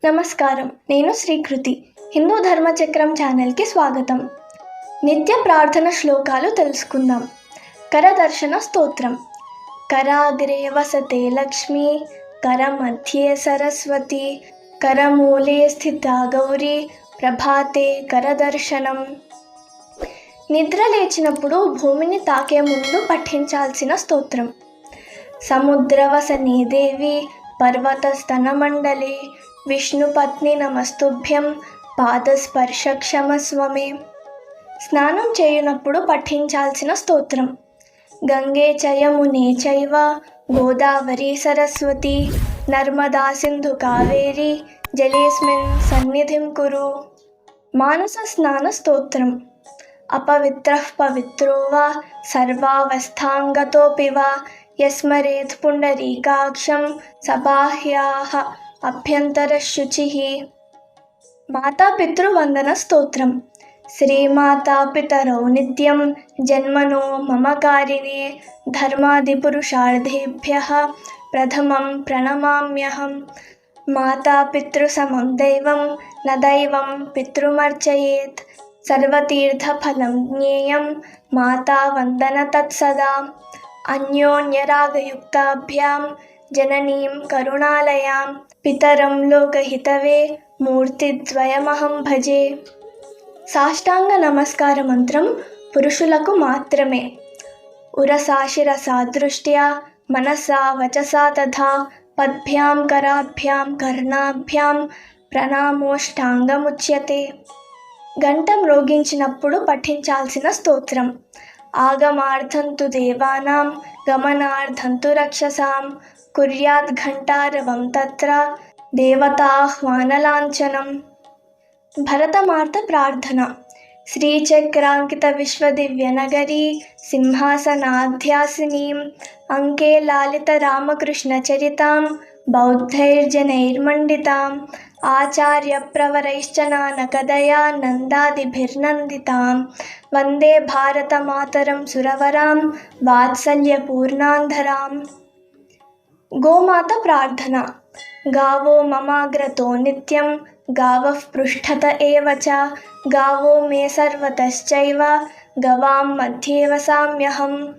నమస్కారం. నేను శ్రీకృతి. హిందూ ధర్మచక్రం ఛానల్కి స్వాగతం. నిత్య ప్రార్థన శ్లోకాలు తెలుసుకుందాం. కరదర్శన స్తోత్రం. కరాగ్రే వసతే లక్ష్మీ, కరమధ్యే సరస్వతి, కరమూలే స్థిత గౌరీ, ప్రభాతే కరదర్శనం. నిద్ర లేచినప్పుడు భూమిని తాకే ముందు పఠించాల్సిన స్తోత్రం. సముద్రవసనే దేవి, పర్వతస్తనమండలే, విష్ణుపత్ని నమస్తుభ్యం, పాదస్పర్శ క్షమస్వమే. స్నానం చేయునప్పుడు పఠించాల్సిన స్తోత్రం. గంగే చ యమునే చైవ, గోదావరి సరస్వతి, నర్మదా సింధు కావేరి, జలేస్మిన్ సన్నిధిం కురు. మానస స్నాన స్తోత్రం. అపవిత్రః పవిత్రో వా, సర్వావస్థాంగతోపి వా, యస్మరేత్ పుండరీకాక్షం, సబాహ్యాః అభ్యంతరశుచిః. మాతాపితృవందన స్తోత్రం. శ్రీమాతాపితరౌ నిత్యం, జన్మనో మమ కారిణే, ధర్మాదిపురుషార్థేభ్యః ప్రథమం ప్రణమామ్యహం. మాతాపితృసమం దైవం, న దైవం పితృమర్చయేత్, సర్వతీర్థఫలం జ్ఞేయం, మాతావందన తత్సదా. అన్యోన్యరాగయుక్తాభ్యాం, జననీం కరుణాలయాం, పితరం లోకహితవే, మూర్తిద్వయమహం భజే. సాష్టాంగ నమస్కార మంత్రం పురుషులకు మాత్రమే. ఉరసాశిరసా దృష్ట్యా, మనసా వచసా తథా, పద్భ్యాం కరాభ్యాం కర్ణాభ్యాం ప్రణామోష్టాంగముచ్యతే. గంట మ్రోగించినప్పుడు పఠించాల్సిన స్తోత్రం. ఆగమార్థంతు దేవానాం, గమనార్థంతు రక్షసాం, కుర్యాత్ ఘంటారవం తత్ర, దేవతాహ్వానలాంఛనం. భరతమాత ప్రార్థన. శ్రీచక్రాంకిత విశ్వదివ్యనగరీ, సింహాసనాధ్యాసినీం, అంకే లాలిత రామకృష్ణ చరితాం, బౌద్ధైర్జనైర్మండితాం, ఆచార్య ప్రవరైశ్చ నానకదయా నందాదిభిర్నందితాం, వందే భారత మాతరం సురవరాం, వాత్సల్యపూర్ణాంధరాం. గోమాత ప్రార్థన. గావో మమాగ్రతో నిత్యం, గావః పృష్ఠత ఏవ చ, గావో మే సర్వతశ్చైవ, గవాం మధ్యే వసామ్యహం.